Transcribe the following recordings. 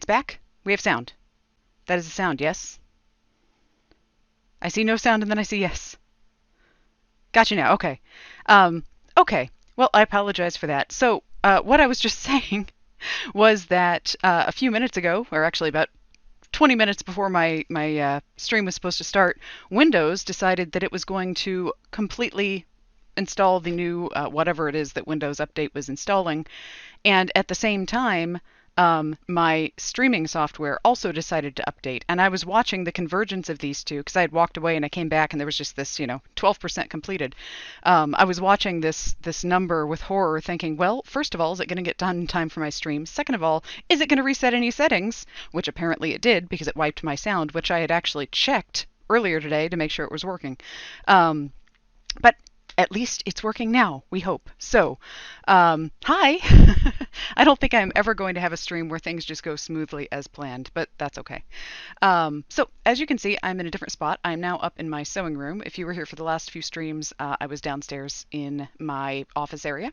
It's back. We have sound. That is a sound, yes? I see no sound and then I see yes. Got you now. Okay. Okay. Well, I apologize for that. So, what I was just saying was that a few minutes ago, or actually about 20 minutes before my stream was supposed to start, Windows decided that it was going to completely install the new whatever it is that Windows Update was installing, and at the same time, my streaming software also decided to update. And I was watching the convergence of these two because I had walked away and I came back and there was just this, 12% completed. I was watching this number with horror, thinking, well, first of all, is it going to get done in time for my stream? Second of all, is it going to reset any settings? Which apparently it did because it wiped my sound, which I had actually checked earlier today to make sure it was working. But at least it's working now, we hope. So, hi. I don't think I'm ever going to have a stream where things just go smoothly as planned, but that's okay. So, as you can see, I'm in a different spot. I'm now up in my sewing room. If you were here for the last few streams, I was downstairs in my office area.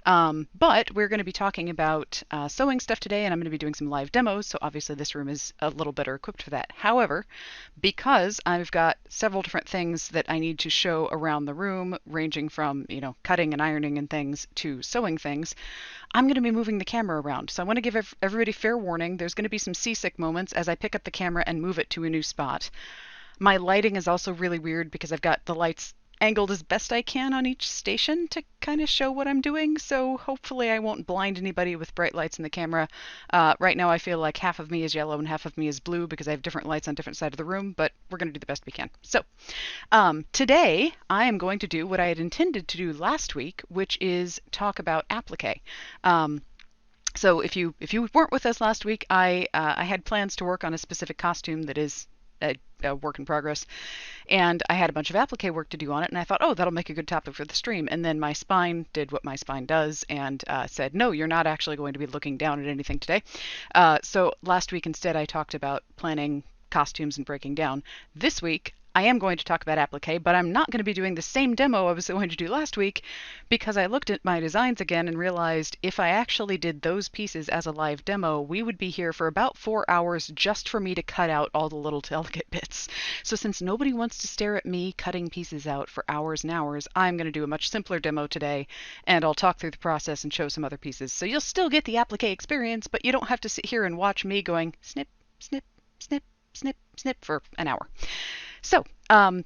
But we're going to be talking about sewing stuff today, and I'm going to be doing some live demos, so obviously this room is a little better equipped for that. However, because I've got several different things that I need to show around the room, ranging from, cutting and ironing and things to sewing things, I'm going to be moving the camera around. So I want to give everybody fair warning. There's going to be some seasick moments as I pick up the camera and move it to a new spot. My lighting is also really weird because I've got the lights angled as best I can on each station to kind of show what I'm doing, so hopefully I won't blind anybody with bright lights in the camera. Right now I feel like half of me is yellow and half of me is blue because I have different lights on different sides of the room, but we're going to do the best we can. So today I am going to do what I had intended to do last week, which is talk about applique. So if you weren't with us last week, I had plans to work on a specific costume that is a work in progress, and I had a bunch of applique work to do on it, and I thought, oh, that'll make a good topic for the stream. And then my spine did what my spine does and said, no, you're not actually going to be looking down at anything today. So last week instead I talked about planning costumes and breaking down. This week I am going to talk about applique, but I'm not going to be doing the same demo I was going to do last week because I looked at my designs again and realized if I actually did those pieces as a live demo, we would be here for about 4 hours just for me to cut out all the little delicate bits. So since nobody wants to stare at me cutting pieces out for hours and hours, I'm going to do a much simpler demo today, and I'll talk through the process and show some other pieces. So you'll still get the applique experience, but you don't have to sit here and watch me going snip, snip, snip, snip, snip for an hour. So,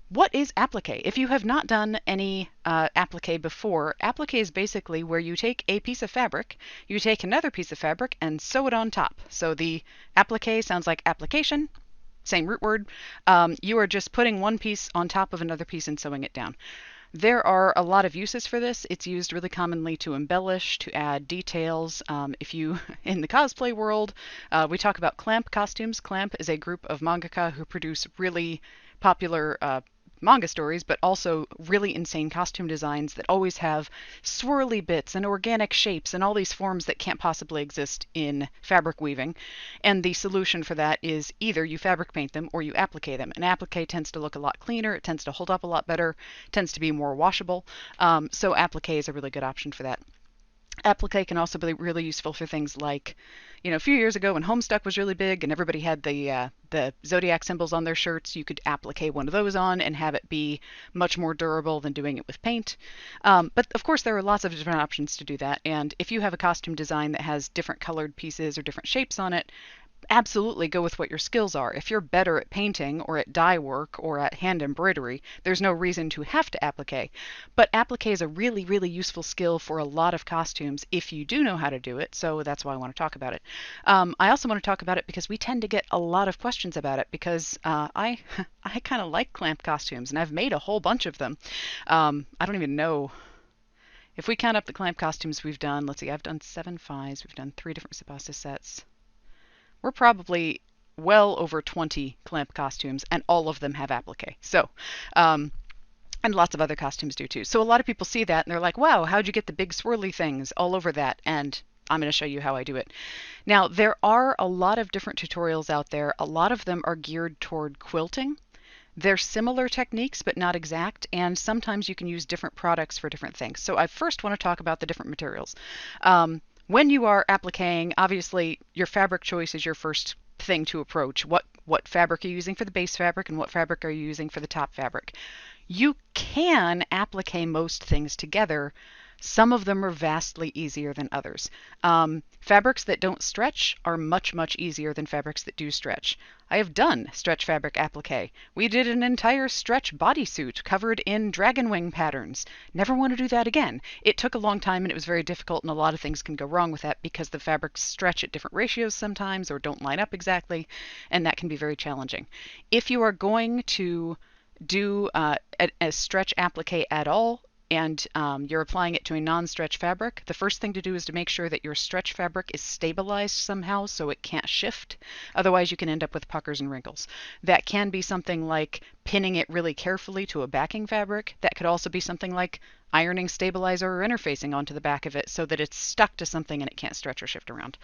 what is applique? If you have not done any applique before, applique is basically where you take a piece of fabric, you take another piece of fabric, and sew it on top. So the applique sounds like application, same root word. You are just putting one piece on top of another piece and sewing it down. There are a lot of uses for this. It's used really commonly to embellish, to add details. If you, in the cosplay world, we talk about Clamp costumes. Clamp is a group of mangaka who produce really popular manga stories, but also really insane costume designs that always have swirly bits and organic shapes and all these forms that can't possibly exist in fabric weaving. And the solution for that is either you fabric paint them or you applique them. And applique tends to look a lot cleaner, it tends to hold up a lot better, tends to be more washable. So applique is a really good option for that. Applique can also be really useful for things like, a few years ago when Homestuck was really big and everybody had the zodiac symbols on their shirts, you could applique one of those on and have it be much more durable than doing it with paint. But of course there are lots of different options to do that, and if you have a costume design that has different colored pieces or different shapes on it, absolutely go with what your skills are. If you're better at painting or at dye work or at hand embroidery, there's no reason to have to applique. But applique is a really, really useful skill for a lot of costumes if you do know how to do it, so that's why I want to talk about it. I also want to talk about it because we tend to get a lot of questions about it because I kind of like Clamp costumes, and I've made a whole bunch of them. I don't even know. If we count up the Clamp costumes we've done, let's see, I've done 7 fives, we've done 3 different Sabasta sets. We're probably well over 20 Clamp costumes, and all of them have applique. So, and lots of other costumes do too. So a lot of people see that and they're like, wow, how'd you get the big swirly things all over that? And I'm going to show you how I do it. Now, there are a lot of different tutorials out there. A lot of them are geared toward quilting. They're similar techniques, but not exact, and sometimes you can use different products for different things. So I first want to talk about the different materials. when you are appliquing, obviously your fabric choice is your first thing to approach. What fabric are you using for the base fabric and what fabric are you using for the top fabric? You can applique most things together. Some of them are vastly easier than others. Fabrics that don't stretch are much, much easier than fabrics that do stretch. I have done stretch fabric applique. We did an entire stretch bodysuit covered in dragon wing patterns. Never want to do that again. It took a long time and it was very difficult, and a lot of things can go wrong with that because the fabrics stretch at different ratios sometimes or don't line up exactly, and that can be very challenging. If you are going to do a stretch applique at all, and you're applying it to a non-stretch fabric, the first thing to do is to make sure that your stretch fabric is stabilized somehow so it can't shift. Otherwise, you can end up with puckers and wrinkles. That can be something like pinning it really carefully to a backing fabric. That could also be something like ironing stabilizer or interfacing onto the back of it so that it's stuck to something and it can't stretch or shift around.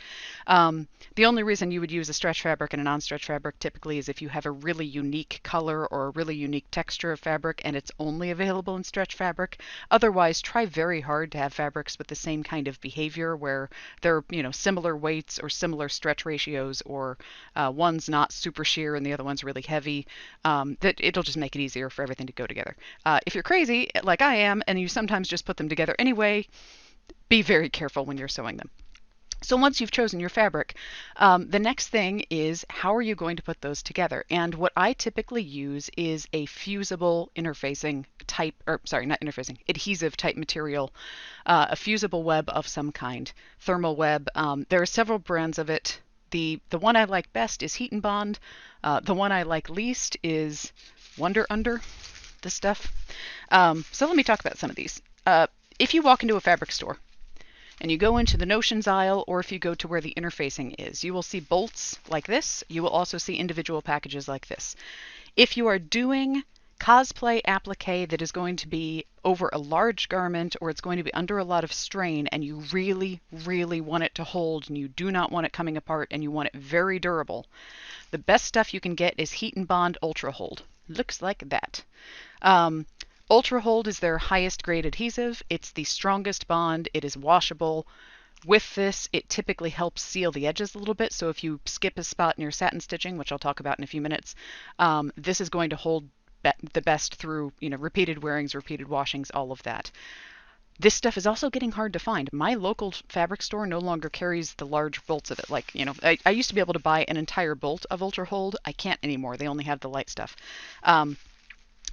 The only reason you would use a stretch fabric and a non-stretch fabric typically is if you have a really unique color or a really unique texture of fabric and it's only available in stretch fabric. Otherwise, try very hard to have fabrics with the same kind of behavior where they're, similar weights or similar stretch ratios, or one's not super sheer and the other one's really heavy. That it'll just make it easier for everything to go together. If you're crazy, like I am, and you sometimes just put them together anyway, be very careful when you're sewing them. So once you've chosen your fabric, the next thing is how are you going to put those together? And what I typically use is a fusible interfacing type, or sorry, not interfacing, adhesive type material, a fusible web of some kind, thermal web. There are several brands of it. The one I like best is Heat and Bond. The one I like least is Wonder Under, this stuff. So let me talk about some of these. If you walk into a fabric store and you go into the notions aisle, or if you go to where the interfacing is, you will see bolts like this. You will also see individual packages like this. If you are doing cosplay applique that is going to be over a large garment, or it's going to be under a lot of strain, and you really, really want it to hold, and you do not want it coming apart, and you want it very durable, the best stuff you can get is Heat and Bond Ultra Hold. Looks like that. Ultra Hold is their highest grade adhesive. It's the strongest bond. It is washable. With this, it typically helps seal the edges a little bit. So if you skip a spot in your satin stitching, which I'll talk about in a few minutes, this is going to hold the best through repeated wearings, repeated washings, all of that. This stuff is also getting hard to find. My local fabric store no longer carries the large bolts of it. Like, I used to be able to buy an entire bolt of Ultra Hold. I can't anymore. They only have the light stuff.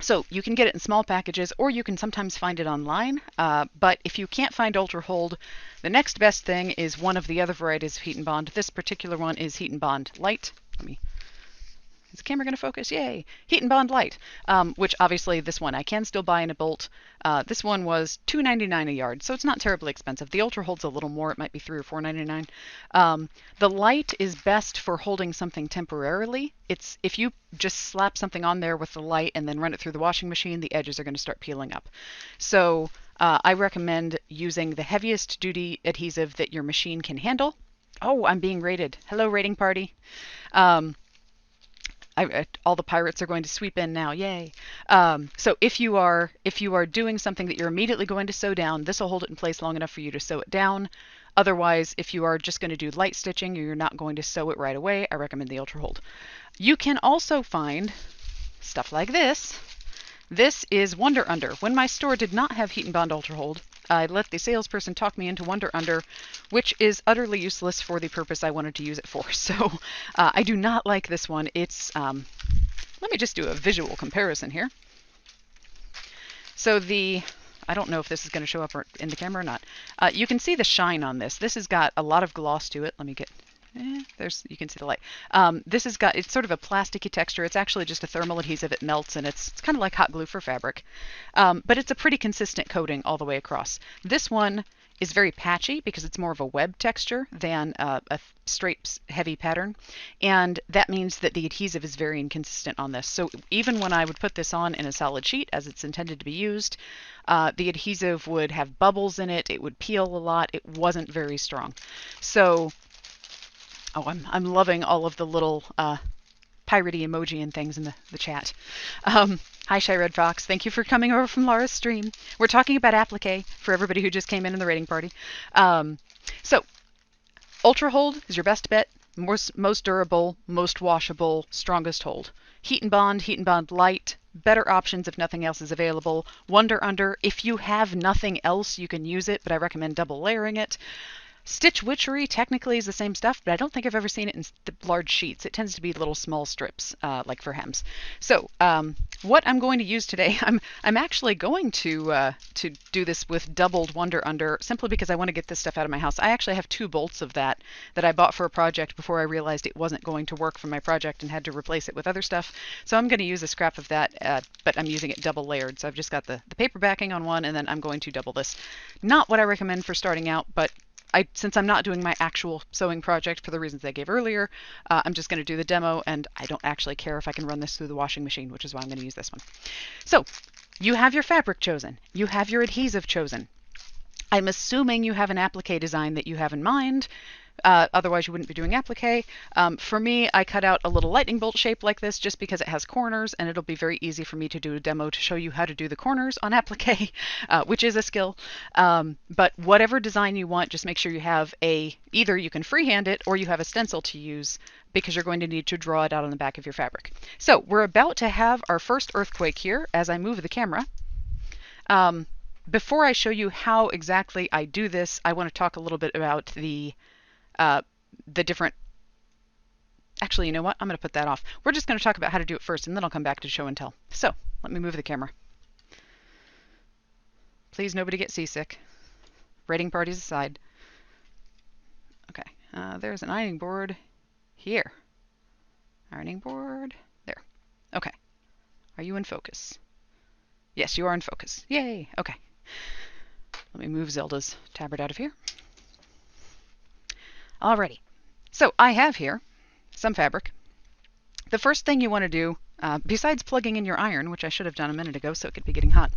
So you can get it in small packages, or you can sometimes find it online. But if you can't find Ultra Hold, the next best thing is one of the other varieties of Heat and Bond. This particular one is Heat and Bond Light. Is the camera going to focus? Yay! Heat and Bond Light, which obviously this one I can still buy in a bolt. This one was $2.99 a yard, so it's not terribly expensive. The Ultra Hold's a little more. It might be $3 or $4.99. The light is best for holding something temporarily. It's if you just slap something on there with the light and then run it through the washing machine, the edges are going to start peeling up. So I recommend using the heaviest duty adhesive that your machine can handle. Oh, I'm being rated. Hello, rating party. All the pirates are going to sweep in now, yay! So if you are doing something that you're immediately going to sew down, this will hold it in place long enough for you to sew it down. Otherwise, if you are just going to do light stitching or you're not going to sew it right away, I recommend the Ultra Hold. You can also find stuff like this. This is Wonder Under. When my store did not have Heat and Bond Ultra Hold, I let the salesperson talk me into Wonder Under, which is utterly useless for the purpose I wanted to use it for. So I do not like this one. It's let me just do a visual comparison here. So I don't know if this is going to show up in the camera or not. You can see the shine on this. This has got a lot of gloss to it. Let me get... you can see the light. This has got, it's sort of a plasticky texture. It's actually just a thermal adhesive. It melts, and it's kind of like hot glue for fabric. But it's a pretty consistent coating all the way across. This one is very patchy because it's more of a web texture than a straight heavy pattern. And that means that the adhesive is very inconsistent on this. So even when I would put this on in a solid sheet as it's intended to be used, the adhesive would have bubbles in it. It would peel a lot. It wasn't very strong. So... oh, I'm loving all of the little piratey emoji and things in the chat. Hi, Shy Red Fox. Thank you for coming over from Laura's stream. We're talking about applique for everybody who just came in the rating party. So Ultra hold is your best bet. Most durable, most washable, strongest hold. Heat and Bond light, better options if nothing else is available. Wonder Under, if you have nothing else, you can use it, but I recommend double layering it. Stitch Witchery technically is the same stuff, but I don't think I've ever seen it in large sheets. It tends to be little small strips, like for hems. So what I'm going to use today, I'm actually going to do this with doubled Wonder Under, simply because I want to get this stuff out of my house. I actually have 2 bolts of that I bought for a project before I realized it wasn't going to work for my project and had to replace it with other stuff. So I'm going to use a scrap of that, but I'm using it double layered. So I've just got the paper backing on one, and then I'm going to double this. Not what I recommend for starting out, but since I'm not doing my actual sewing project for the reasons I gave earlier, I'm just going to do the demo, and I don't actually care if I can run this through the washing machine, which is why I'm going to use this one. So you have your fabric chosen. You have your adhesive chosen. I'm assuming you have an applique design that you have in mind. Otherwise, you wouldn't be doing applique. For me, I cut out a little lightning bolt shape like this just because it has corners, and it'll be very easy for me to do a demo to show you how to do the corners on applique, which is a skill. But whatever design you want, just make sure you have either you can freehand it or you have a stencil to use, because you're going to need to draw it out on the back of your fabric. So we're about to have our first earthquake here as I move the camera. Before I show you how exactly I do this, I want to talk a little bit about the different... Actually, you know what? I'm going to put that off. We're just going to talk about how to do it first, and then I'll come back to show and tell. So let me move the camera. Please, nobody get seasick. Raiding parties aside. Okay, there's an ironing board here. Ironing board there. Okay. Are you in focus? Yes, you are in focus. Yay! Okay. Let me move Zelda's tabard out of here. Alrighty. So I have here some fabric. The first thing you want to do, besides plugging in your iron, which I should have done a minute ago so it could be getting hot,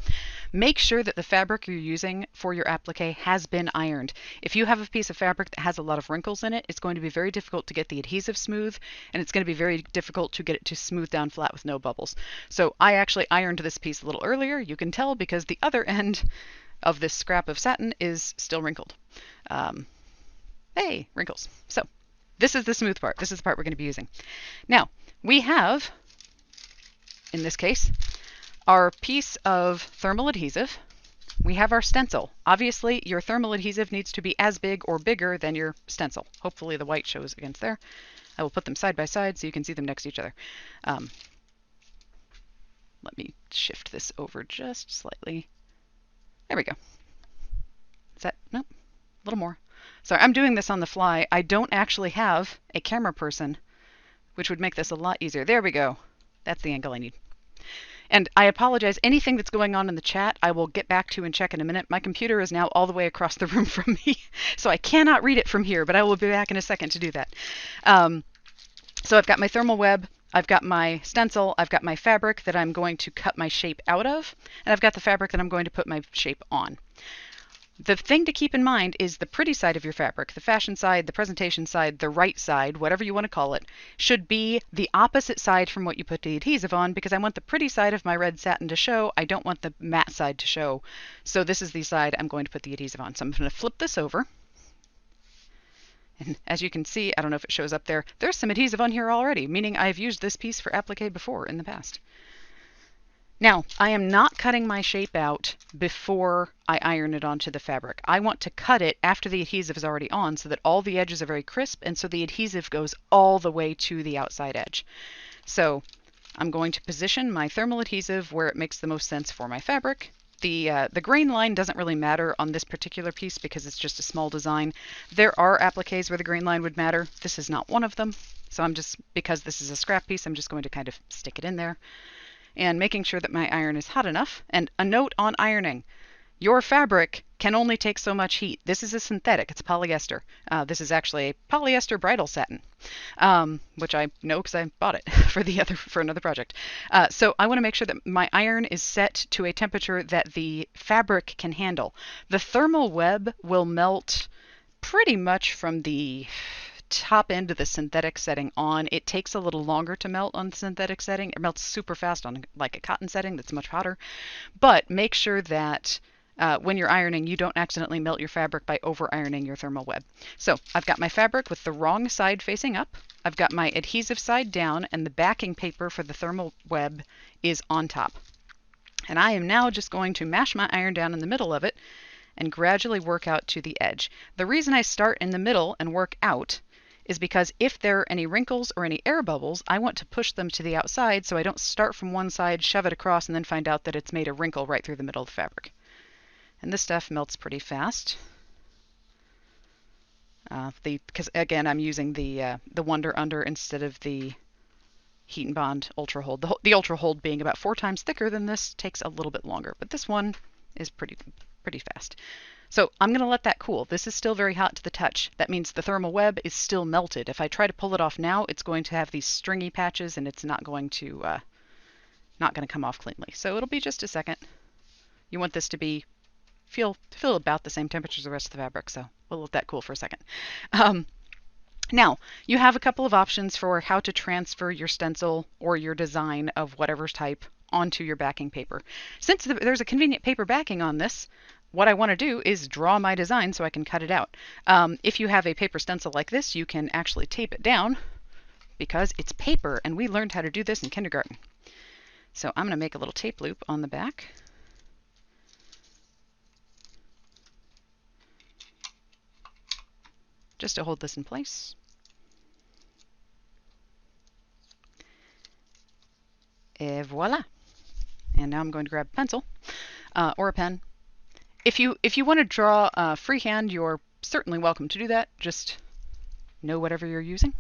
make sure that the fabric you're using for your applique has been ironed. If you have a piece of fabric that has a lot of wrinkles in it, it's going to be very difficult to get the adhesive smooth, and it's going to be very difficult to get it to smooth down flat with no bubbles. So I actually ironed this piece a little earlier. You can tell because the other end of this scrap of satin is still wrinkled. Hey, wrinkles. So this is the smooth part. This is the part we're going to be using. Now, we have, in this case, our piece of thermal adhesive. We have our stencil. Obviously, your thermal adhesive needs to be as big or bigger than your stencil. Hopefully the white shows against there. I will put them side by side so you can see them next to each other. Let me shift this over just slightly. There we go. Is that, nope, a little more. Sorry, I'm doing this on the fly. I don't actually have a camera person, which would make this a lot easier. There we go. That's the angle I need. And I apologize. Anything that's going on in the chat, I will get back to and check in a minute. My computer is now all the way across the room from me, so I cannot read it from here, but I will be back in a second to do that. So I've got my thermal web, I've got my stencil, I've got my fabric that I'm going to cut my shape out of, and I've got the fabric that I'm going to put my shape on. The thing to keep in mind is the pretty side of your fabric, the fashion side, the presentation side, the right side, whatever you want to call it, should be the opposite side from what you put the adhesive on, because I want the pretty side of my red satin to show. I don't want the matte side to show. So this is the side I'm going to put the adhesive on. So I'm going to flip this over. And as you can see, I don't know if it shows up there, there's some adhesive on here already, meaning I've used this piece for applique before in the past. Now, I am not cutting my shape out before I iron it onto the fabric. I want to cut it after the adhesive is already on so that all the edges are very crisp and so the adhesive goes all the way to the outside edge. So I'm going to position my thermal adhesive where it makes the most sense for my fabric. The grain line doesn't really matter on this particular piece because it's just a small design. There are appliques where the grain line would matter. This is not one of them. So I'm just, because this is a scrap piece, I'm just going to kind of stick it in there. And making sure that my iron is hot enough. And a note on ironing. Your fabric can only take so much heat. This is a synthetic. It's polyester. This is actually a polyester bridal satin, which I know because I bought it for another project. So I want to make sure that my iron is set to a temperature that the fabric can handle. The thermal web will melt pretty much from the top end of the synthetic setting on. It takes a little longer to melt on the synthetic setting. It melts super fast on like a cotton setting that's much hotter. But make sure that when you're ironing, you don't accidentally melt your fabric by over ironing your thermal web. So I've got my fabric with the wrong side facing up. I've got my adhesive side down, and the backing paper for the thermal web is on top. And I am now just going to mash my iron down in the middle of it and gradually work out to the edge. The reason I start in the middle and work out is because if there are any wrinkles or any air bubbles, I want to push them to the outside so I don't start from one side, shove it across, and then find out that it's made a wrinkle right through the middle of the fabric. And this stuff melts pretty fast. Because again, I'm using the Wonder Under instead of the Heat and Bond Ultra Hold. The Ultra Hold being about 4 times thicker than this takes a little bit longer, but this one is pretty fast. So I'm going to let that cool. This is still very hot to the touch. That means the thermal web is still melted. If I try to pull it off now, it's going to have these stringy patches, and it's not going to come off cleanly. So it'll be just a second. You want this to be feel about the same temperature as the rest of the fabric, so we'll let that cool for a second. Now, you have a couple of options for how to transfer your stencil or your design of whatever type onto your backing paper. Since there's a convenient paper backing on this, what I want to do is draw my design so I can cut it out. If you have a paper stencil like this, you can actually tape it down because it's paper, and we learned how to do this in kindergarten. So I'm going to make a little tape loop on the back. Just to hold this in place. Et voila. And now I'm going to grab a pencil or a pen. If you want to draw freehand, you're certainly welcome to do that. Just know whatever you're using.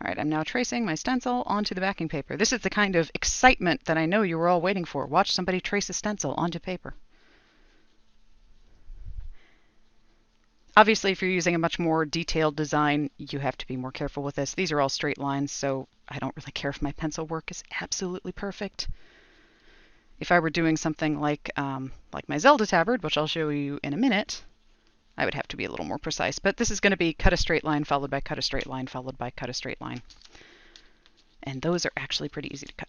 All right, I'm now tracing my stencil onto the backing paper. This is the kind of excitement that I know you were all waiting for. Watch somebody trace a stencil onto paper. Obviously, if you're using a much more detailed design, you have to be more careful with this. These are all straight lines, so I don't really care if my pencil work is absolutely perfect. If I were doing something like my Zelda tabard, which I'll show you in a minute, I would have to be a little more precise, but this is going to be cut a straight line, followed by cut a straight line, followed by cut a straight line. And those are actually pretty easy to cut.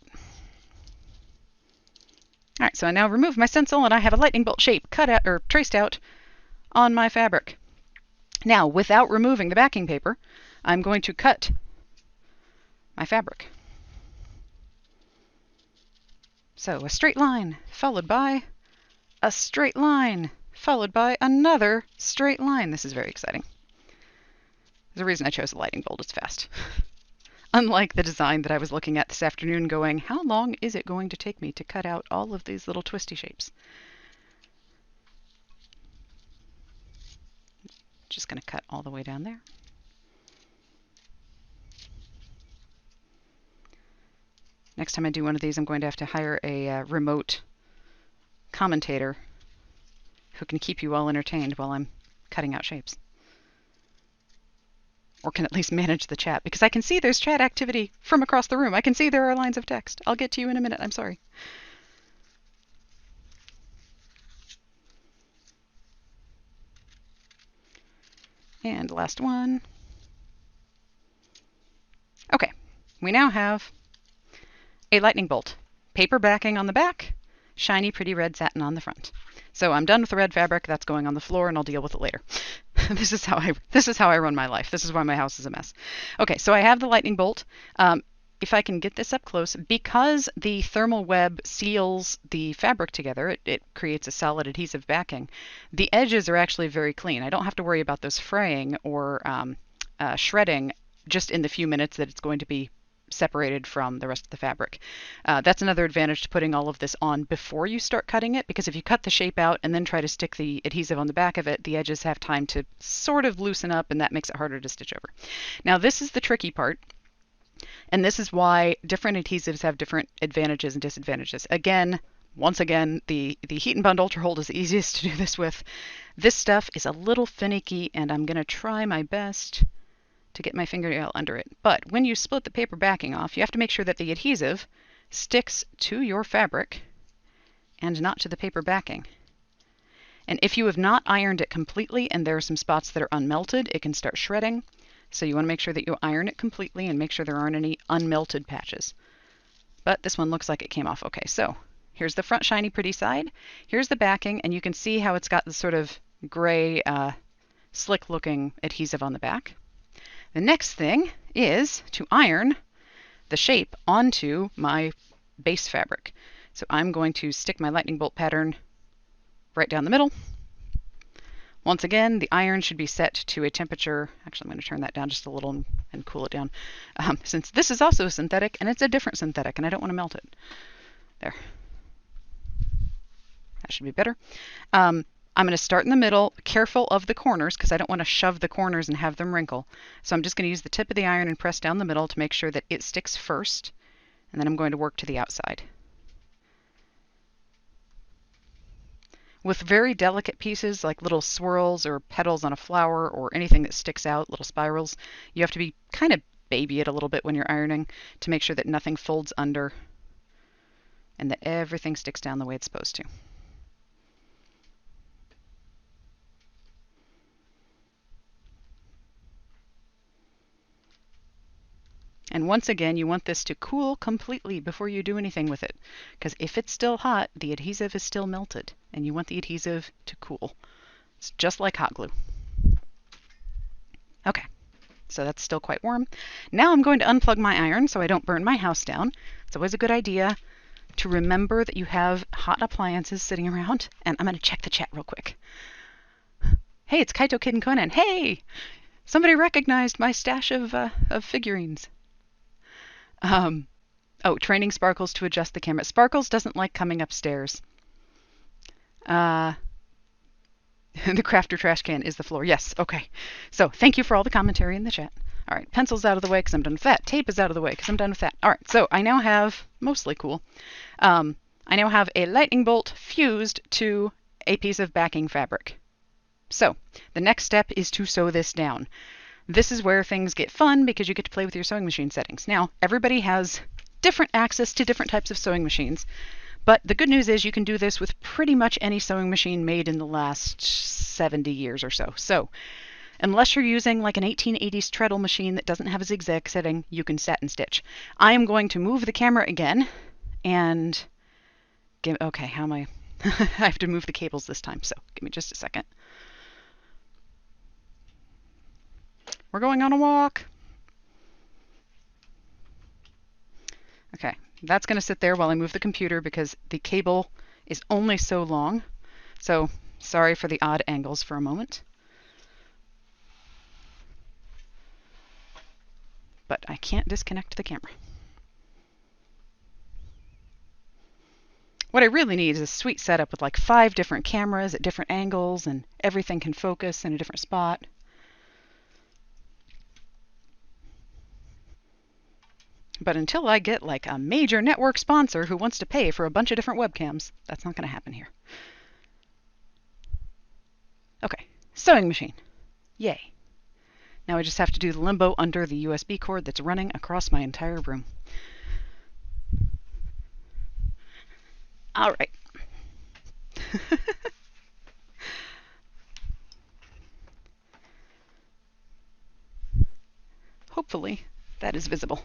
All right, so I now remove my stencil, and I have a lightning bolt shape cut out or traced out on my fabric. Now, without removing the backing paper, I'm going to cut my fabric. So a straight line, followed by a straight line, followed by another straight line. This is very exciting. There's a reason I chose a lightning bolt. It's fast. Unlike the design that I was looking at this afternoon going, how long is it going to take me to cut out all of these little twisty shapes? Just going to cut all the way down there. Next time I do one of these, I'm going to have to hire a remote commentator who can keep you all entertained while I'm cutting out shapes. Or can at least manage the chat, because I can see there's chat activity from across the room. I can see there are lines of text. I'll get to you in a minute. I'm sorry. And last one. Okay, we now have a lightning bolt. Paper backing on the back, shiny pretty red satin on the front. So I'm done with the red fabric. That's going on the floor, and I'll deal with it later. This is how I run my life. This is why my house is a mess. Okay, so I have the lightning bolt. If I can get this up close, because the thermal web seals the fabric together, it creates a solid adhesive backing. The edges are actually very clean. I don't have to worry about those fraying or shredding just in the few minutes that it's going to be separated from the rest of the fabric. That's another advantage to putting all of this on before you start cutting it, because if you cut the shape out and then try to stick the adhesive on the back of it, the edges have time to sort of loosen up, and that makes it harder to stitch over. Now this is the tricky part, and this is why different adhesives have different advantages and disadvantages. Once again, the Heat and Bond Ultra Hold is the easiest to do this with. This stuff is a little finicky, and I'm going to try my best to get my fingernail under it. But when you split the paper backing off, you have to make sure that the adhesive sticks to your fabric and not to the paper backing. And if you have not ironed it completely and there are some spots that are unmelted, it can start shredding. So you want to make sure that you iron it completely and make sure there aren't any unmelted patches. But this one looks like it came off okay. So here's the front shiny pretty side. Here's the backing, and you can see how it's got this sort of gray, slick looking adhesive on the back. The next thing is to iron the shape onto my base fabric. So I'm going to stick my lightning bolt pattern right down the middle. Once again, the iron should be set to a temperature, actually I'm going to turn that down just a little and cool it down, since this is also a synthetic and it's a different synthetic and I don't want to melt it. There. That should be better. I'm going to start in the middle, careful of the corners because I don't want to shove the corners and have them wrinkle. So I'm just going to use the tip of the iron and press down the middle to make sure that it sticks first, and then I'm going to work to the outside. With very delicate pieces like little swirls or petals on a flower or anything that sticks out, little spirals, you have to be kind of baby it a little bit when you're ironing to make sure that nothing folds under and that everything sticks down the way it's supposed to. And once again, you want this to cool completely before you do anything with it, because if it's still hot, the adhesive is still melted, and you want the adhesive to cool. It's just like hot glue. Okay, so that's still quite warm. Now I'm going to unplug my iron so I don't burn my house down. It's always a good idea to remember that you have hot appliances sitting around, and I'm going to check the chat real quick. Hey, it's Kaito Kid and Conan. Hey! Somebody recognized my stash of figurines. Oh, training Sparkles to adjust the camera. Sparkles doesn't like coming upstairs. The crafter trash can is the floor. Yes, okay. So thank you for all the commentary in the chat. All right, pencil's out of the way because I'm done with that. Tape is out of the way because I'm done with that. All right, so I now have, mostly cool, I now have a lightning bolt fused to a piece of backing fabric. So the next step is to sew this down. This is where things get fun because you get to play with your sewing machine settings. Now, everybody has different access to different types of sewing machines, but the good news is you can do this with pretty much any sewing machine made in the last 70 years or so. So, unless you're using like an 1880s treadle machine that doesn't have a zigzag setting, you can satin stitch. I am going to move the camera again and okay, how am I? I have to move the cables this time, so give me just a second. We're going on a walk. Okay, that's going to sit there while I move the computer because the cable is only so long. So sorry for the odd angles for a moment. But I can't disconnect the camera. What I really need is a sweet setup with like 5 different cameras at different angles and everything can focus in a different spot. But until I get like a major network sponsor who wants to pay for a bunch of different webcams, that's not going to happen here. Okay, sewing machine. Yay. Now I just have to do the limbo under the USB cord that's running across my entire room. All right. Hopefully that is visible.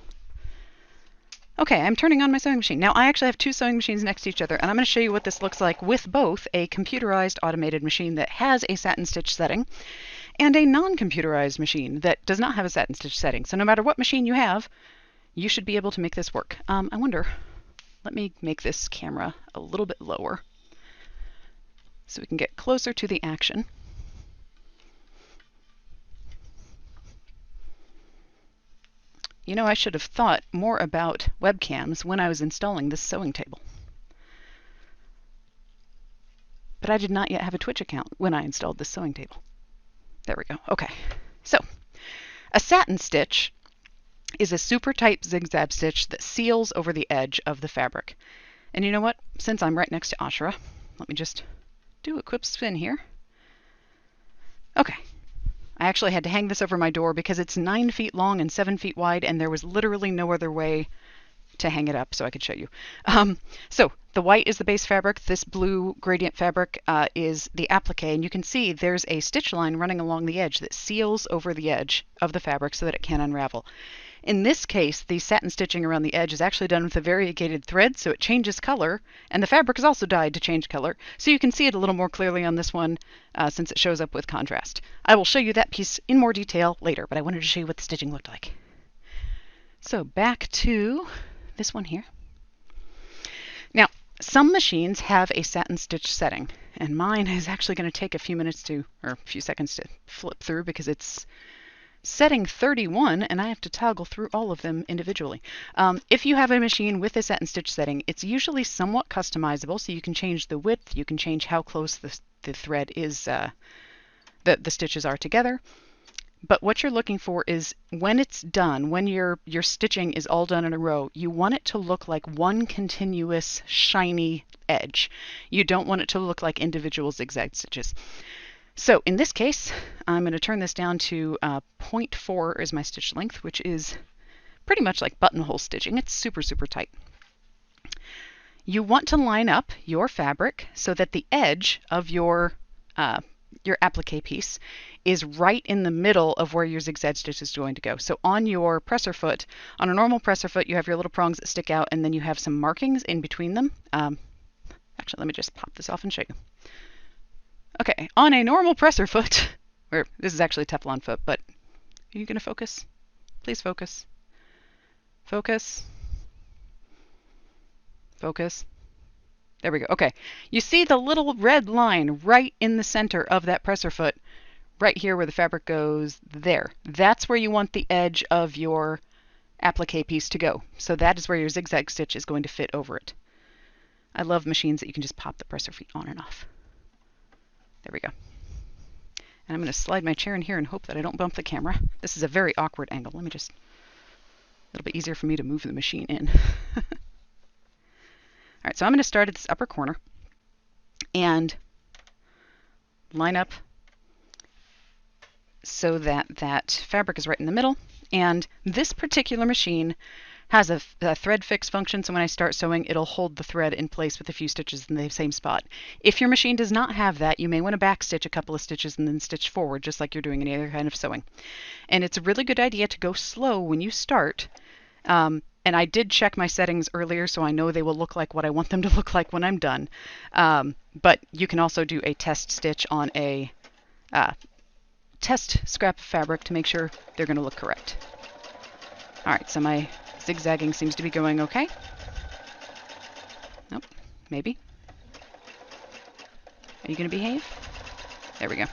Okay, I'm turning on my sewing machine. Now, I actually have 2 sewing machines next to each other, and I'm going to show you what this looks like with both a computerized automated machine that has a satin stitch setting and a non-computerized machine that does not have a satin stitch setting. So no matter what machine you have, you should be able to make this work. I wonder, let me make this camera a little bit lower so we can get closer to the action. You know, I should have thought more about webcams when I was installing this sewing table. But I did not yet have a Twitch account when I installed this sewing table. There we go. Okay. So, a satin stitch is a super tight zigzag stitch that seals over the edge of the fabric. And you know what? Since I'm right next to Ashura, let me just do a quick spin here. Okay. I actually had to hang this over my door because it's 9 feet long and 7 feet wide, and there was literally no other way to hang it up so I could show you. So the white is the base fabric. This blue gradient fabric is the applique, and you can see there's a stitch line running along the edge that seals over the edge of the fabric so that it can unravel. In this case, the satin stitching around the edge is actually done with a variegated thread, so it changes color, and the fabric is also dyed to change color, so you can see it a little more clearly on this one since it shows up with contrast. I will show you that piece in more detail later, but I wanted to show you what the stitching looked like. So back to this one here. Now, some machines have a satin stitch setting, and mine is actually going to take a few minutes to, or a few seconds to flip through because it's setting 31 and I have to toggle through all of them individually. If you have a machine with a satin stitch setting, it's usually somewhat customizable, so you can change the width, you can change how close the thread is, the stitches are together. But what you're looking for is when it's done, when your stitching is all done in a row, you want it to look like one continuous shiny edge. You don't want it to look like individual zigzag stitches. So in this case, I'm going to turn this down to 0.4 is my stitch length, which is pretty much like buttonhole stitching. It's super, super tight. You want to line up your fabric so that the edge of your applique piece is right in the middle of where your zigzag stitch is going to go. So on your presser foot, on a normal presser foot, you have your little prongs that stick out, and then you have some markings in between them. Actually, let me just pop this off and show you. Okay, on a normal presser foot, or this is actually a Teflon foot, but are you going to focus? Please focus. Focus. Focus. There we go. Okay, you see the little red line right in the center of that presser foot, right here where the fabric goes there. That's where you want the edge of your applique piece to go. So that is where your zigzag stitch is going to fit over it. I love machines that you can just pop the presser feet on and off. There we go. And I'm going to slide my chair in here and hope that I don't bump the camera. This is a very awkward angle. Let me just, it'll be easier for me to move the machine in. All right, so I'm going to start at this upper corner and line up so that that fabric is right in the middle. And this particular machine has a thread fix function, so when I start sewing, it'll hold the thread in place with a few stitches in the same spot. If your machine does not have that, you may want to back stitch a couple of stitches and then stitch forward, just like you're doing any other kind of sewing. And it's a really good idea to go slow when you start. And I did check my settings earlier, so I know they will look like what I want them to look like when I'm done. But you can also do a test stitch on a test scrap of fabric to make sure they're going to look correct. All right, so my zigzagging seems to be going okay. Nope, maybe. Are you going to behave? There we go.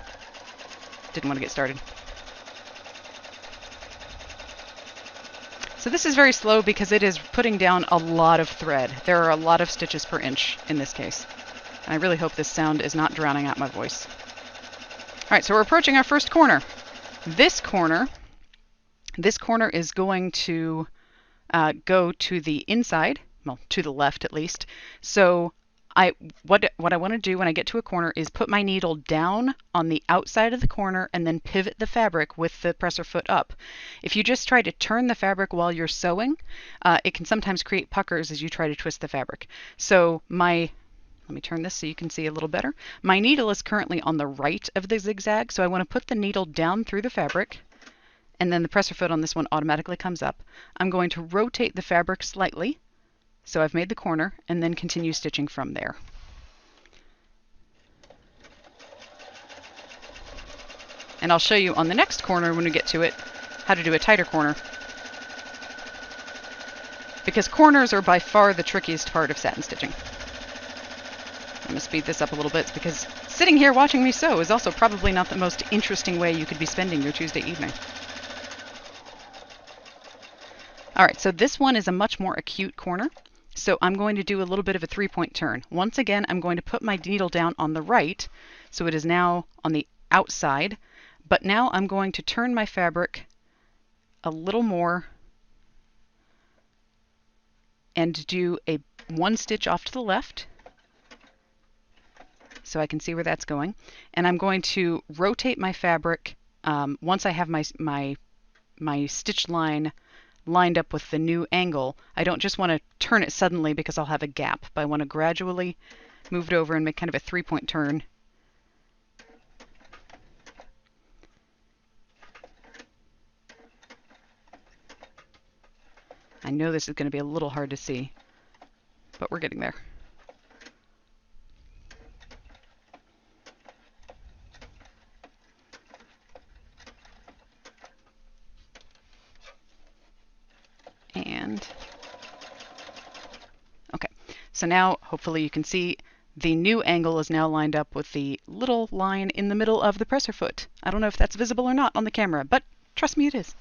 Didn't want to get started. So this is very slow because it is putting down a lot of thread. There are a lot of stitches per inch in this case. And I really hope this sound is not drowning out my voice. All right, so we're approaching our first corner. This corner is going to go to the inside, well, to the left at least. So what I want to do when I get to a corner is put my needle down on the outside of the corner and then pivot the fabric with the presser foot up. If you just try to turn the fabric while you're sewing, it can sometimes create puckers as you try to twist the fabric. So let me turn this so you can see a little better. My needle is currently on the right of the zigzag, so I want to put the needle down through the fabric, and then the presser foot on this one automatically comes up. I'm going to rotate the fabric slightly, so I've made the corner, and then continue stitching from there. And I'll show you on the next corner when we get to it how to do a tighter corner, because corners are by far the trickiest part of satin stitching. I'm going to speed this up a little bit because sitting here watching me sew is also probably not the most interesting way you could be spending your Tuesday evening. All right, so this one is a much more acute corner. So I'm going to do a little bit of a 3-point turn. Once again, I'm going to put my needle down on the right, so it is now on the outside. But now I'm going to turn my fabric a little more and do a 1 stitch off to the left, so I can see where that's going. And I'm going to rotate my fabric once I have my stitch line lined up with the new angle. I don't just want to turn it suddenly because I'll have a gap, but I want to gradually move it over and make kind of a 3-point turn. I know this is going to be a little hard to see, but we're getting there. And okay, so now hopefully you can see the new angle is now lined up with the little line in the middle of the presser foot. I don't know if that's visible or not on the camera, but trust me, it is.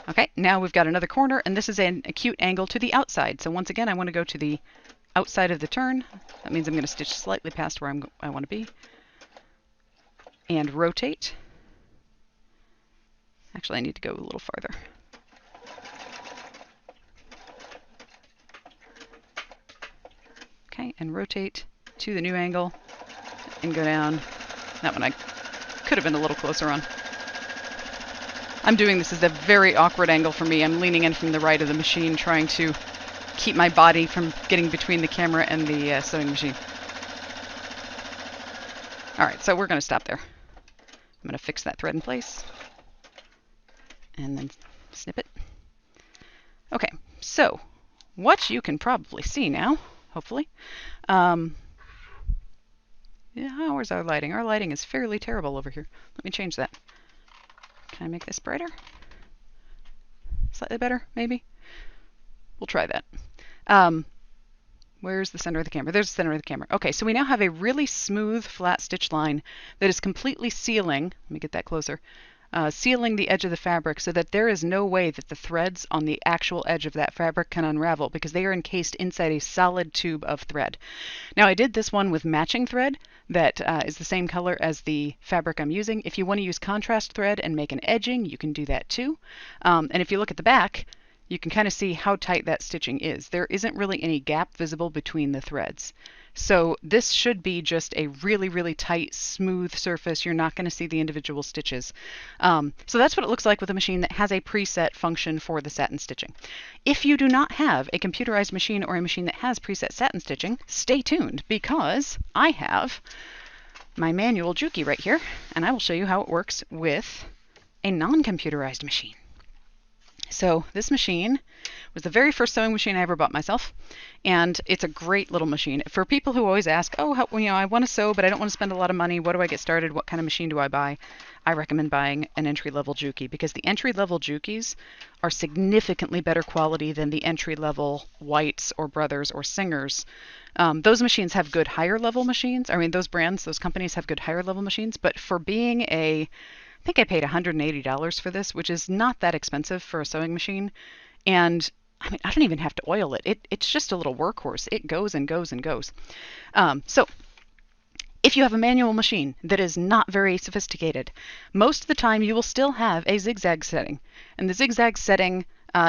Okay, now we've got another corner, and this is an acute angle to the outside. So once again, I want to go to the outside of the turn. That means I'm going to stitch slightly past where I want to be. And rotate. Actually, I need to go a little farther. Okay, and rotate to the new angle and go down. That one I could have been a little closer on. I'm doing this as a very awkward angle for me. I'm leaning in from the right of the machine, trying to keep my body from getting between the camera and the sewing machine. All right, so we're going to stop there. I'm going to fix that thread in place and then snip it. Okay, so what you can probably see now, hopefully. Yeah, where's our lighting? Our lighting is fairly terrible over here. Let me change that. Can I make this brighter? Slightly better, maybe? We'll try that. Where's the center of the camera? There's the center of the camera. Okay, so we now have a really smooth, flat stitch line that is completely sealing. Let me get that closer. Sealing the edge of the fabric so that there is no way that the threads on the actual edge of that fabric can unravel because they are encased inside a solid tube of thread. Now I did this one with matching thread that is the same color as the fabric I'm using. If you want to use contrast thread and make an edging, you can do that too. And if you look at the back, you can kind of see how tight that stitching is. There isn't really any gap visible between the threads. So this should be just a really, really tight, smooth surface. You're not going to see the individual stitches. So that's what it looks like with a machine that has a preset function for the satin stitching. If you do not have a computerized machine or a machine that has preset satin stitching, stay tuned because I have my manual Juki right here, and I will show you how it works with a non-computerized machine. So this machine was the very first sewing machine I ever bought myself, and it's a great little machine. For people who always ask, oh, I want to sew, but I don't want to spend a lot of money. What do I get started? What kind of machine do I buy? I recommend buying an entry-level Juki because the entry-level Jukis are significantly better quality than the entry-level Whites or Brothers or Singers. Those machines have good higher-level machines. I mean, those brands, those companies have good higher-level machines, but for being I think I paid $180 for this, which is not that expensive for a sewing machine. And I mean, I don't even have to oil it. It's just a little workhorse. It goes and goes and goes. So if you have a manual machine that is not very sophisticated, most of the time you will still have a zigzag setting. And the zigzag setting,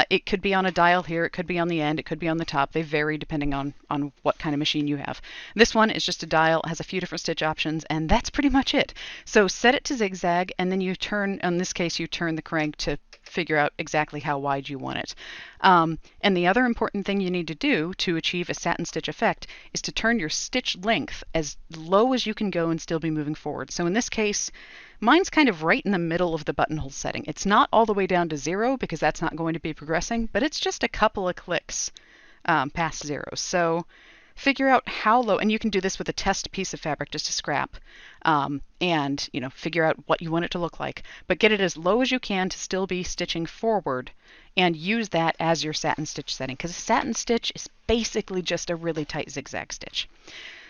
it could be on a dial here, it could be on the end, it could be on the top. They vary depending on what kind of machine you have. This one is just a dial, it has a few different stitch options, and that's pretty much it. So set it to zigzag, and then you turn, in this case, you turn the crank to figure out exactly how wide you want it. And the other important thing you need to do to achieve a satin stitch effect is to turn your stitch length as low as you can go and still be moving forward. So in this case, mine's kind of right in the middle of the buttonhole setting. It's not all the way down to 0 because that's not going to be progressing, but it's just a couple of clicks past 0. So figure out how low, and you can do this with a test piece of fabric, just a scrap, and figure out what you want it to look like. But get it as low as you can to still be stitching forward, and use that as your satin stitch setting, because a satin stitch is basically just a really tight zigzag stitch.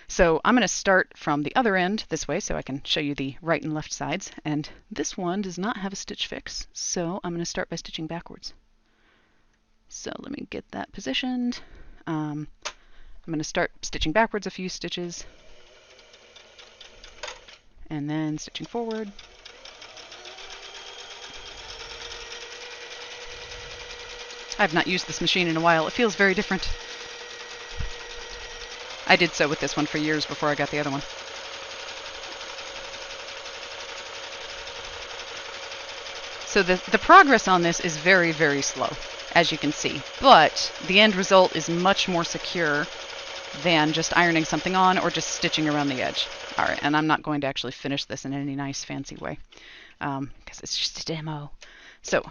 So I'm going to start from the other end this way so I can show you the right and left sides. And this one does not have a stitch fix, so I'm going to start by stitching backwards. So let me get that positioned. I'm going to start stitching backwards a few stitches and then stitching forward. I've not used this machine in a while. It feels very different. I did sew with this one for years before I got the other one. So the progress on this is very, very slow, as you can see. But the end result is much more secure than just ironing something on or just stitching around the edge. All right, and I'm not going to actually finish this in any nice fancy way because it's just a demo. So I'm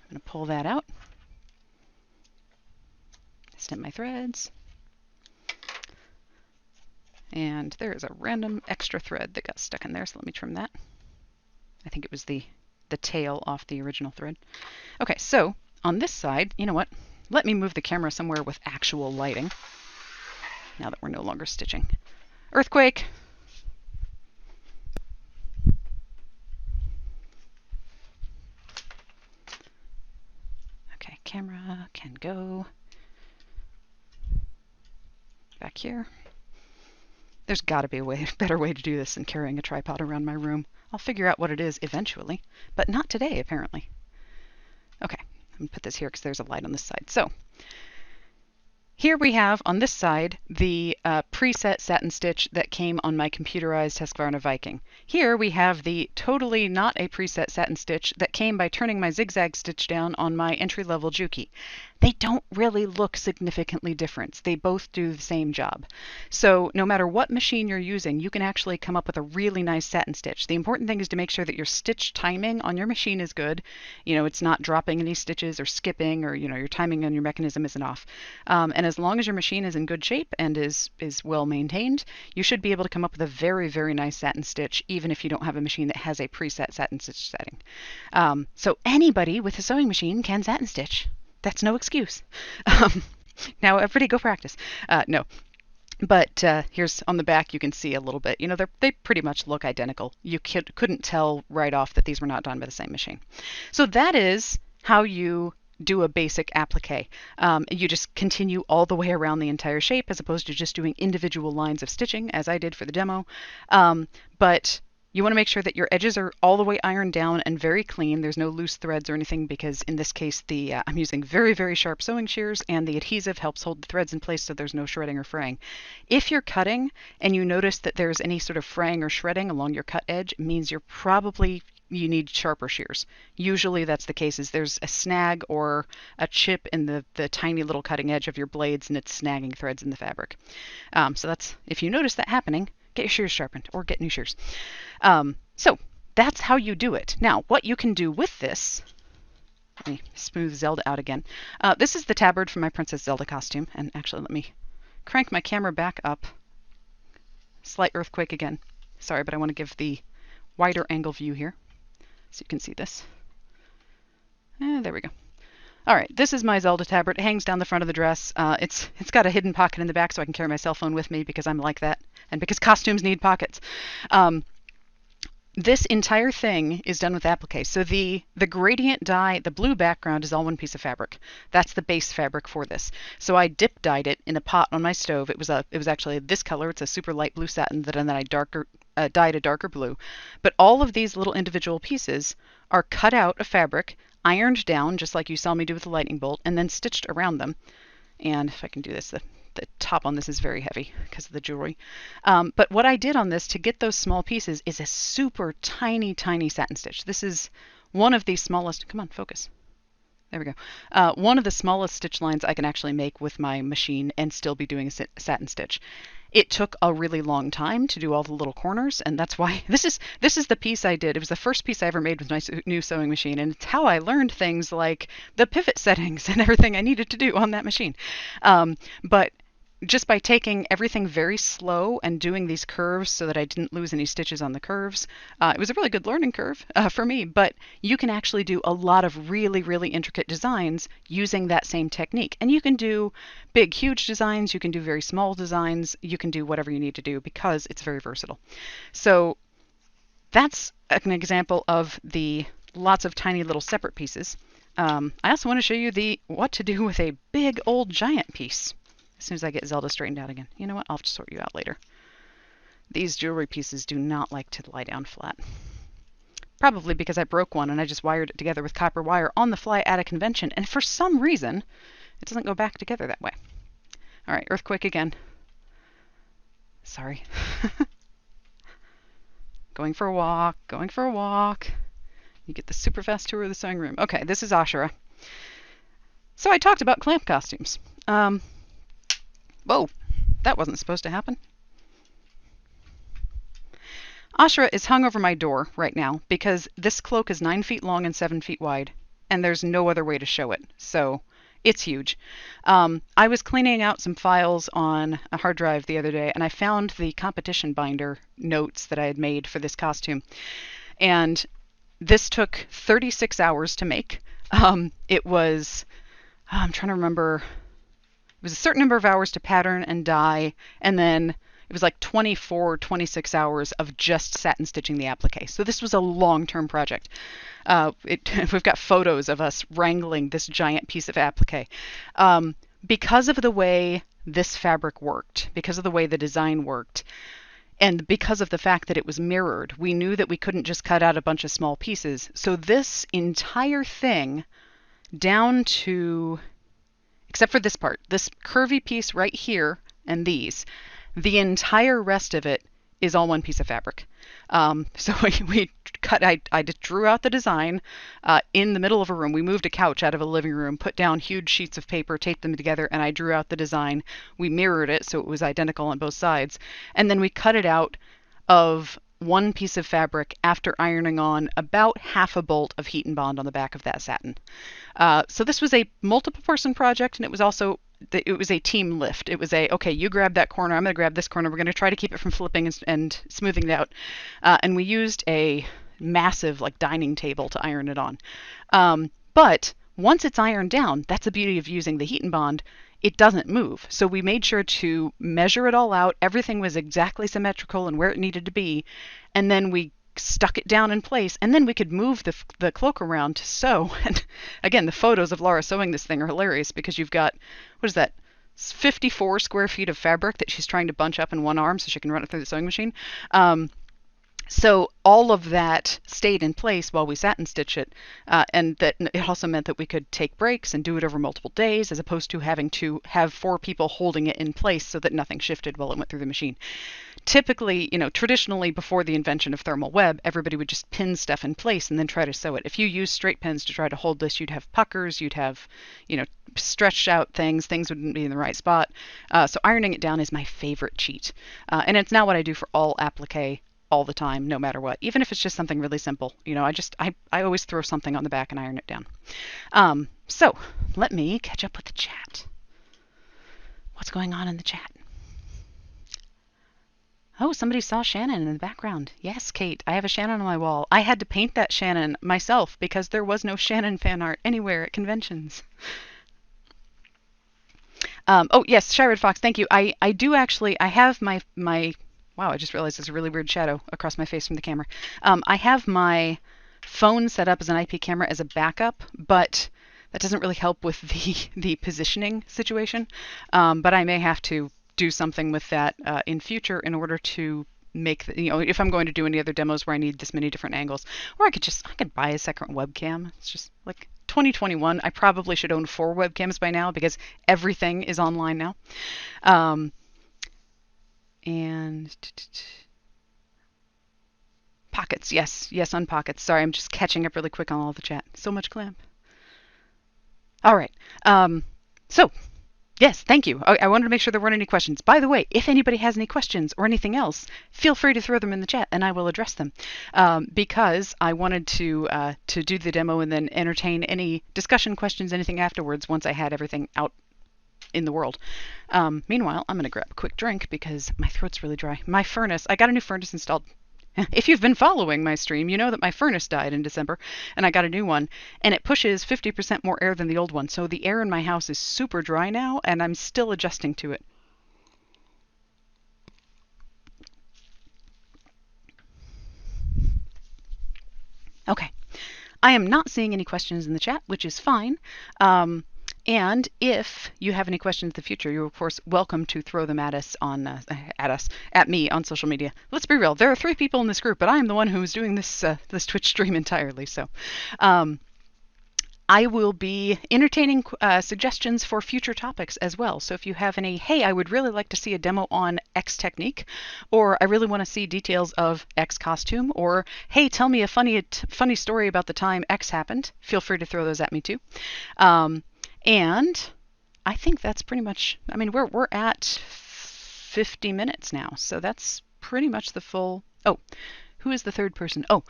going to pull that out, snip my threads, and there is a random extra thread that got stuck in there, so let me trim that. I think it was the tail off the original thread. Okay, so on this side, you know what? Let me move the camera somewhere with actual lighting now that we're no longer stitching. Earthquake! Okay, camera can go back here. There's got to be a better way to do this than carrying a tripod around my room. I'll figure out what it is eventually, but not today, apparently. Okay, I'm going to put this here because there's a light on this side. So here we have on this side the preset satin stitch that came on my computerized Husqvarna Viking. Here we have the totally not a preset satin stitch that came by turning my zigzag stitch down on my entry-level Juki. They don't really look significantly different. They both do the same job. So no matter what machine you're using, you can actually come up with a really nice satin stitch. The important thing is to make sure that your stitch timing on your machine is good. You know, it's not dropping any stitches or skipping, or, you know, your timing on your mechanism isn't off. And as long as your machine is in good shape and is well maintained, you should be able to come up with a very, very nice satin stitch, even if you don't have a machine that has a preset satin stitch setting. So anybody with a sewing machine can satin stitch. That's no excuse. Now everybody go practice. No. But here's on the back, you can see a little bit. You know, they pretty much look identical. You couldn't tell right off that these were not done by the same machine. So that is how you do a basic applique. You just continue all the way around the entire shape as opposed to just doing individual lines of stitching, as I did for the demo. But you want to make sure that your edges are all the way ironed down and very clean. There's no loose threads or anything because in this case I'm using very, very sharp sewing shears, and the adhesive helps hold the threads in place so there's no shredding or fraying. If you're cutting and you notice that there's any sort of fraying or shredding along your cut edge, it means you need sharper shears. Usually that's the case, is there's a snag or a chip in the tiny little cutting edge of your blades and it's snagging threads in the fabric. So that's, if you notice that happening, get your shears sharpened or get new shears. So that's how you do it. Now, what you can do with this, let me smooth Zelda out again. This is the tabard from my Princess Zelda costume. And actually, let me crank my camera back up. Slight earthquake again. Sorry, but I want to give the wider angle view here so you can see this. There we go. All right, this is my Zelda tabard. It hangs down the front of the dress. It's got a hidden pocket in the back so I can carry my cell phone with me because I'm like that, and because costumes need pockets. This entire thing is done with applique. So the gradient dye, the blue background, is all one piece of fabric. That's the base fabric for this. So I dip dyed it in a pot on my stove. It was actually this color. It's a super light blue satin that then I dyed a darker blue. But all of these little individual pieces are cut out of fabric, ironed down just like you saw me do with the lightning bolt, and then stitched around them. And if I can do this, the top on this is very heavy because of the jewelry. But what I did on this to get those small pieces is a super tiny, tiny satin stitch. This is one of the smallest, come on, focus. There we go. One of the smallest stitch lines I can actually make with my machine and still be doing a satin stitch. It took a really long time to do all the little corners, and that's why this is the piece I did. It was the first piece I ever made with my new sewing machine, and it's how I learned things like the pivot settings and everything I needed to do on that machine. But just by taking everything very slow and doing these curves so that I didn't lose any stitches on the curves, it was a really good learning curve for me, but you can actually do a lot of really, really intricate designs using that same technique. And you can do big, huge designs, you can do very small designs, you can do whatever you need to do because it's very versatile. So that's an example of the lots of tiny little separate pieces. I also want to show you what to do with a big old giant piece. As soon as I get Zelda straightened out again. You know what? I'll have to sort you out later. These jewelry pieces do not like to lie down flat. Probably because I broke one and I just wired it together with copper wire on the fly at a convention, and for some reason, it doesn't go back together that way. All right, earthquake again. Sorry. Going for a walk, going for a walk. You get the super fast tour of the sewing room. Okay, this is Ashura. So I talked about clamp costumes. Whoa, that wasn't supposed to happen. Ashura is hung over my door right now because this cloak is 9 feet long and 7 feet wide, and there's no other way to show it. So it's huge. I was cleaning out some files on a hard drive the other day, and I found the competition binder notes that I had made for this costume. And this took 36 hours to make. It was, I'm trying to remember, it was a certain number of hours to pattern and dye, and then it was like 24, 26 hours of just satin stitching the applique. So this was a long-term project. We've got photos of us wrangling this giant piece of applique. Because of the way this fabric worked, because of the way the design worked, and because of the fact that it was mirrored, we knew that we couldn't just cut out a bunch of small pieces. So this entire thing, down to, except for this part, this curvy piece right here and these, the entire rest of it is all one piece of fabric. So we cut, I just drew out the design in the middle of a room. We moved a couch out of a living room, put down huge sheets of paper, taped them together, and I drew out the design. We mirrored it so it was identical on both sides. And then we cut it out of one piece of fabric after ironing on about half a bolt of heat and bond on the back of that satin. So this was a multiple person project, and it was also a team lift. It was okay, you grab that corner, I'm going to grab this corner. We're going to try to keep it from flipping and smoothing it out. And we used a massive like dining table to iron it on. But once it's ironed down, that's the beauty of using the heat and bond. It doesn't move. So we made sure to measure it all out. Everything was exactly symmetrical and where it needed to be. And then we stuck it down in place, and then we could move the cloak around to sew. And again, the photos of Laura sewing this thing are hilarious because you've got, what is that, 54 square feet of fabric that she's trying to bunch up in one arm so she can run it through the sewing machine. So all of that stayed in place while we satin stitch it, and that it also meant that we could take breaks and do it over multiple days, as opposed to having to have 4 people holding it in place so that nothing shifted while it went through the machine. Typically, traditionally before the invention of thermal web, everybody would just pin stuff in place and then try to sew it. If you use straight pins to try to hold this, you'd have puckers, you'd have, stretched out things wouldn't be in the right spot. So ironing it down is my favorite cheat. And it's now what I do for all applique all the time, no matter what, even if it's just something really simple. I always throw something on the back and iron it down. So let me catch up with the chat. What's going on in the chat? Oh, somebody saw Shannon in the background. Yes, Kate, I have a Shannon on my wall. I had to paint that Shannon myself because there was no Shannon fan art anywhere at conventions. Oh, yes, Shyred Fox, thank you. I do actually, I have my wow, I just realized there's a really weird shadow across my face from the camera. I have my phone set up as an IP camera as a backup, but that doesn't really help with the positioning situation. But I may have to do something with that in future in order to make if I'm going to do any other demos where I need this many different angles. Or I could buy a second webcam. It's just like 2021. I probably should own 4 webcams by now because everything is online now. And pockets, yes, on pockets. Sorry, I'm just catching up really quick on all the chat. So much clamp. All right. So, yes, thank you. I wanted to make sure there weren't any questions. By the way, if anybody has any questions or anything else, feel free to throw them in the chat and I will address them. Because I wanted to do the demo and then entertain any discussion questions, anything afterwards once I had everything out in the world. Meanwhile, I'm going to grab a quick drink because my throat's really dry. My furnace, I got a new furnace installed. If you've been following my stream, you know that my furnace died in December and I got a new one, and it pushes 50% more air than the old one. So the air in my house is super dry now and I'm still adjusting to it. Okay. I am not seeing any questions in the chat, which is fine. And if you have any questions in the future, you're of course welcome to throw them at us at me on social media. Let's be real. There are 3 people in this group, but I am the one who is doing this Twitch stream entirely. So, I will be entertaining suggestions for future topics as well. So if you have any, hey, I would really like to see a demo on X technique, or I really want to see details of X costume, or hey, tell me a funny story about the time X happened, feel free to throw those at me too. And I think that's pretty much, I mean, we're at 50 minutes now, so that's pretty much the full. Oh, who is the third person? Oh,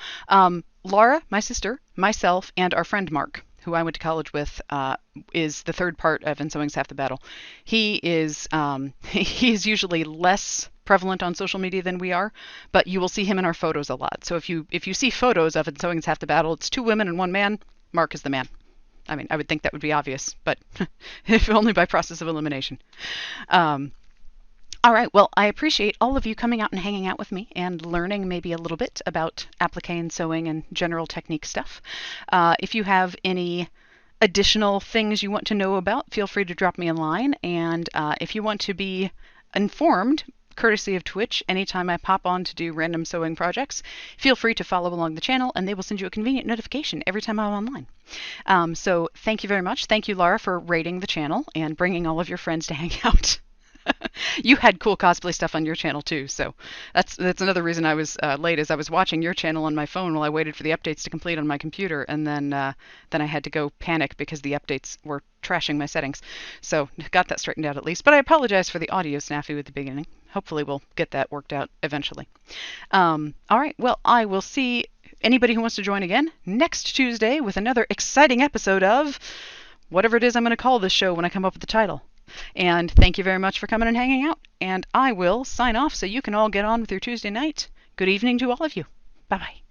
Laura, my sister, myself, and our friend Mark, who I went to college with, is the third part of And Sewing's Half the Battle. He is usually less prevalent on social media than we are, but you will see him in our photos a lot. So if you see photos of And Sewing's Half the Battle, it's 2 women and 1 man. Mark is the man. I mean, I would think that would be obvious, but if only by process of elimination. All right, well, I appreciate all of you coming out and hanging out with me and learning maybe a little bit about applique and sewing and general technique stuff. If you have any additional things you want to know about, feel free to drop me a line. And if you want to be informed, courtesy of Twitch, anytime I pop on to do random sewing projects, feel free to follow along the channel and they will send you a convenient notification every time I'm online. So thank you very much. Thank you, Laura, for raiding the channel and bringing all of your friends to hang out. You had cool cosplay stuff on your channel too, so that's another reason I was late. Is I was watching your channel on my phone while I waited for the updates to complete on my computer, and then I had to go panic because the updates were trashing my settings. So got that straightened out at least. But I apologize for the audio snafu at the beginning. Hopefully we'll get that worked out eventually. All right, well, I will see anybody who wants to join again next Tuesday with another exciting episode of whatever it is I'm going to call this show when I come up with the title. And thank you very much for coming and hanging out. And I will sign off so you can all get on with your Tuesday night. Good evening to all of you. Bye-bye.